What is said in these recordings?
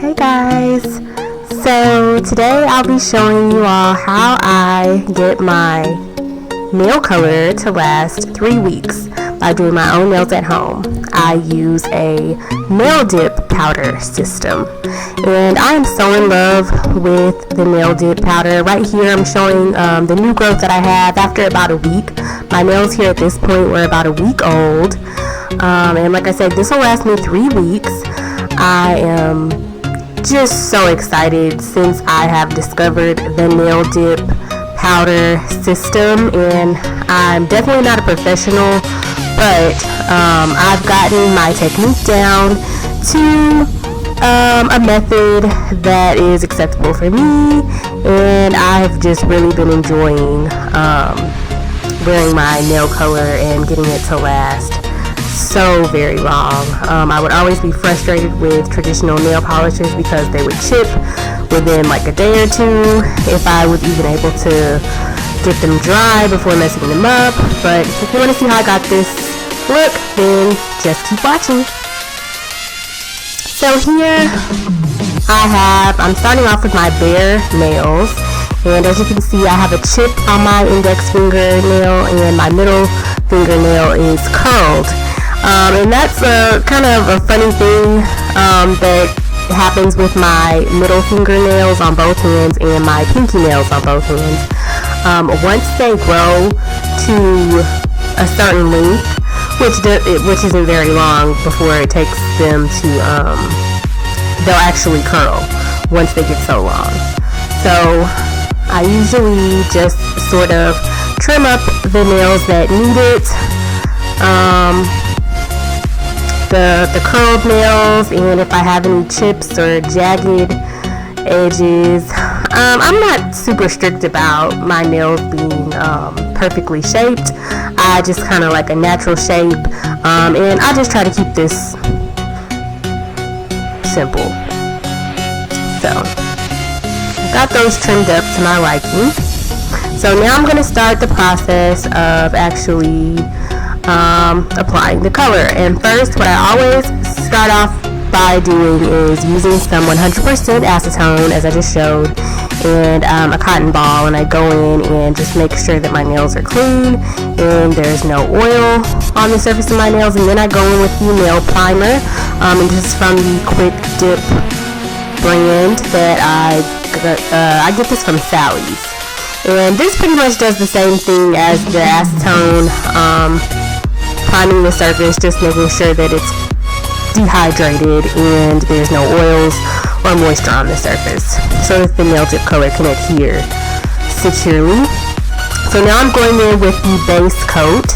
Hey guys, so today I'll be showing you all how I get my nail color to last 3 weeks by doing my own nails at home. I use a nail dip powder system, and I am so in love with the nail dip powder. Right here I'm showing the new growth that I have after about a week. My nails here at this point were about a week old, and like I said, this will last me 3 weeks. I am just so excited since I have discovered the nail dip powder system, and I'm definitely not a professional, but I've gotten my technique down to a method that is acceptable for me, and I've just really been enjoying wearing my nail color and getting it to last so very long. I would always be frustrated with traditional nail polishers because they would chip within like a day or two if I was even able to get them dry before messing them up. But if you want to see how I got this look, then just keep watching. So here I'm starting off with my bare nails, and as you can see, I have a chip on my index fingernail and my middle fingernail is curled. And that's kind of a funny thing that happens with my middle fingernails on both hands and my pinky nails on both hands. Once they grow to a certain length, which isn't very long before it takes them to, they'll actually curl once they get so long. So I usually just sort of trim up the nails that need it. The curled nails, and if I have any chips or jagged edges. I'm not super strict about my nails being perfectly shaped. I just kind of like a natural shape, and I just try to keep this simple. So got those trimmed up to my liking. So now I'm going to start the process of actually applying the color. And first, what I always start off by doing is using some 100% acetone, as I just showed, and a cotton ball, and I go in and just make sure that my nails are clean and there's no oil on the surface of my nails. And then I go in with the nail primer, and this is from the Quick Dip brand that I get this from Sally's, and this pretty much does the same thing as the acetone, priming the surface, just making sure that it's dehydrated and there's no oils or moisture on the surface so that the nail dip color can adhere securely. So now I'm going in with the base coat,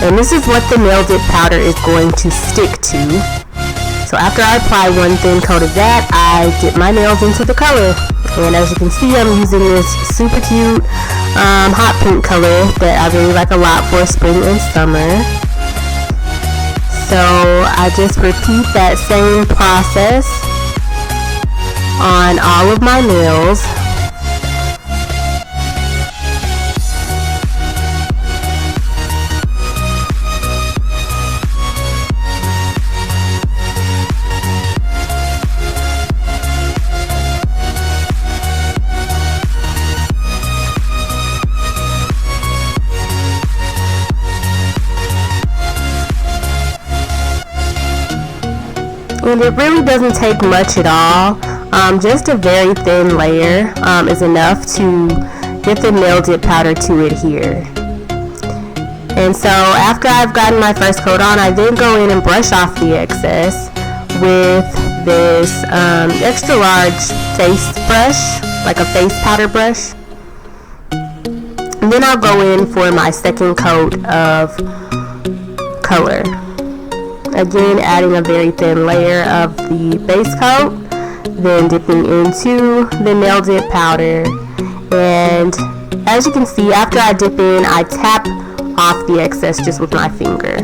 and this is what the nail dip powder is going to stick to. So after I apply one thin coat of that, I dip my nails into the color, and as you can see, I'm using this super cute hot pink color that I really like a lot for spring and summer. So I just repeat that same process on all of my nails. And it really doesn't take much at all. Just a very thin layer is enough to get the nail dip powder to adhere. And so after I've gotten my first coat on, I then go in and brush off the excess with this extra large face brush, like a face powder brush. And then I'll go in for my second coat of color. Again, adding a very thin layer of the base coat, then dipping into the nail dip powder. And as you can see, after I dip in, I tap off the excess just with my finger.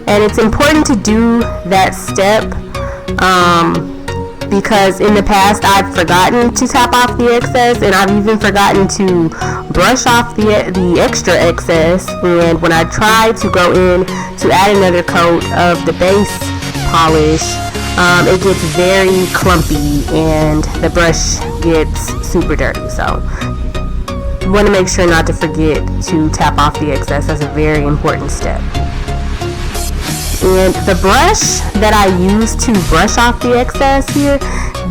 And it's important to do that step because in the past I've forgotten to tap off the excess, and I've even forgotten to brush off the extra excess. And when I try to go in to add another coat of the base polish, it gets very clumpy and the brush gets super dirty. So you want to make sure not to forget to tap off the excess. That's a very important step. And the brush that I used to brush off the excess here,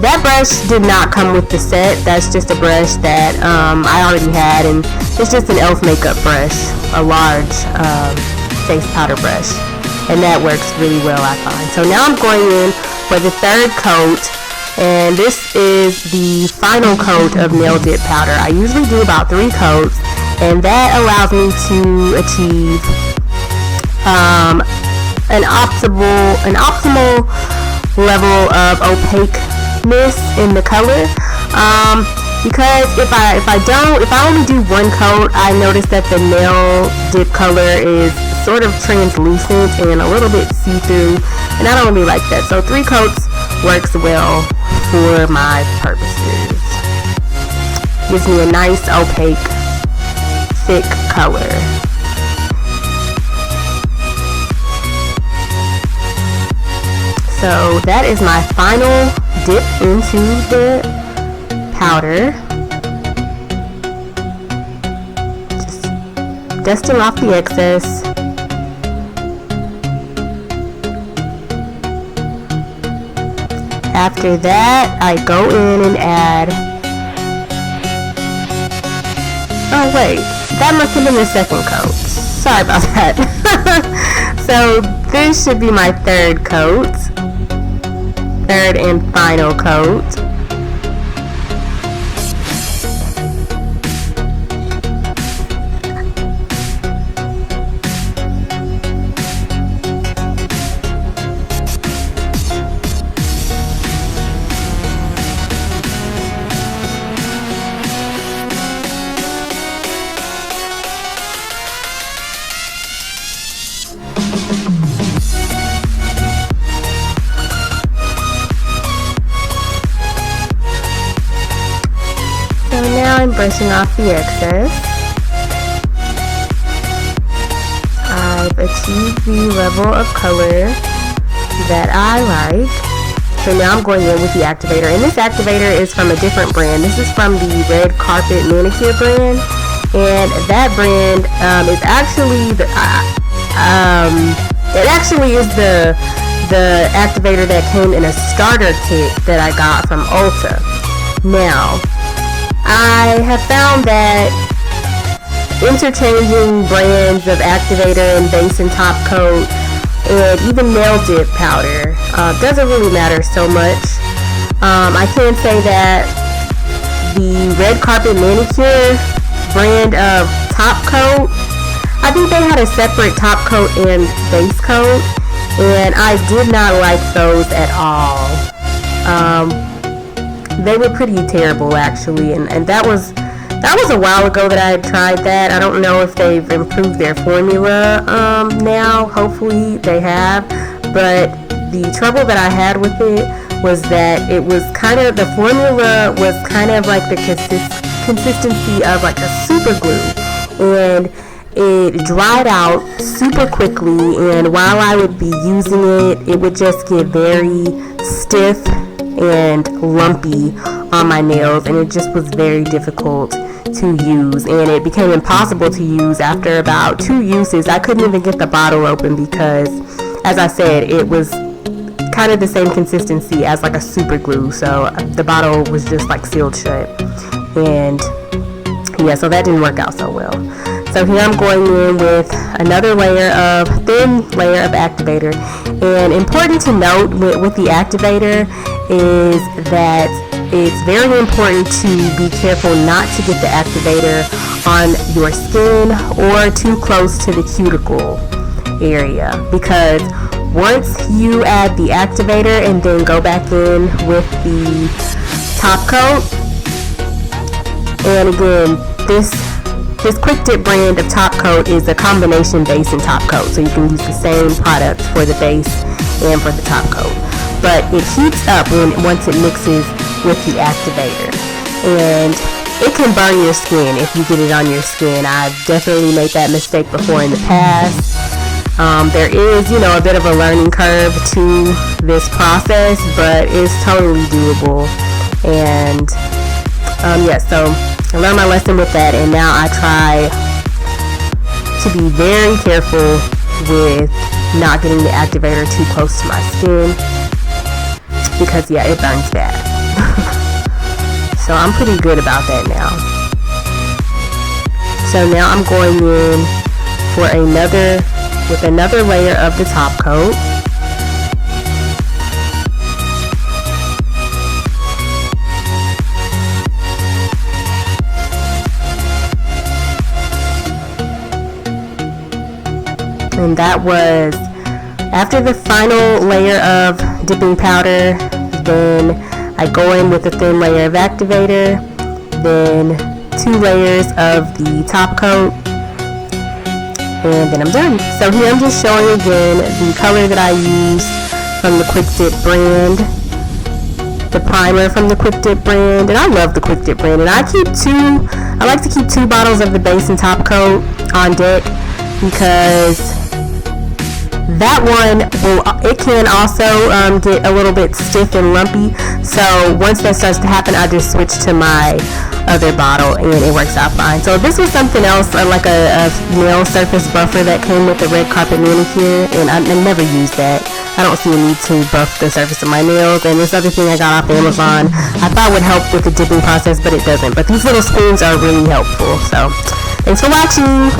that brush did not come with the set. That's just a brush that I already had, and it's just an e.l.f. makeup brush, a large face powder brush, and that works really well, I find. So now I'm going in for the third coat, and this is the final coat of nail dip powder. I usually do about 3 coats, and that allows me to achieve an optimal level of opaqueness in the color. Because if I only do 1 coat, I notice that the nail dip color is sort of translucent and a little bit see-through, and I don't really like that. So 3 coats works well for my purposes. Gives me a nice opaque, thick color. So that is my final dip into the powder. Just dusting off the excess. After that, I go in and add, oh wait, that must have been the second coat. Sorry about that. So this should be my third coat. Third and final coat. I'm brushing off the excess. I've achieved the level of color that I like. So now I'm going in with the activator, and this activator is from a different brand. This is from the Red Carpet Manicure brand, and that brand is actually the activator that came in a starter kit that I got from Ulta. Now, I have found that interchanging brands of activator and base and top coat and even nail dip powder doesn't really matter so much. I can say that the Red Carpet Manicure brand of top coat, I think they had a separate top coat and base coat, and I did not like those at all. They were pretty terrible, actually, and that was a while ago that I had tried that. I don't know if they've improved their formula now. Hopefully they have, but the trouble that I had with it was that it was the formula was kind of like the consistency of like a super glue, and it dried out super quickly, and while I would be using it, it would just get very stiff and lumpy on my nails, and it just was very difficult to use, and it became impossible to use after about 2 uses. I couldn't even get the bottle open because, as I said, it was kind of the same consistency as like a super glue, so the bottle was just like sealed shut, and yeah, so that didn't work out so well. So here I'm going in with another thin layer of activator, and important to note with the activator is that it's very important to be careful not to get the activator on your skin or too close to the cuticle area, because once you add the activator and then go back in with the top coat, and again, this Quick Dip brand of top coat is a combination base and top coat, so you can use the same product for the base and for the top coat, but it heats up once it mixes with the activator, and it can burn your skin if you get it on your skin. I've definitely made that mistake before in the past. There is, a bit of a learning curve to this process, but it's totally doable. And so I learned my lesson with that, and now I try to be very careful with not getting the activator too close to my skin, because it burns bad. So I'm pretty good about that now. So now I'm going in for another layer of the top coat. And that was after the final layer of dipping powder. Then I go in with a thin layer of activator, then 2 layers of the top coat, and then I'm done. So here I'm just showing again the color that I used from the Quick Dip brand, the primer from the Quick Dip brand, and I love the Quick Dip brand. And I like to keep 2 bottles of the base and top coat on deck, because that one it can also get a little bit stiff and lumpy. So once that starts to happen, I just switch to my other bottle and it works out fine. So this was something else, like a nail surface buffer that came with the Red Carpet Manicure, and I never used that. I don't see a need to buff the surface of my nails. And this other thing I got off Amazon I thought would help with the dipping process, but it doesn't. But these little spoons are really helpful. So thanks for watching.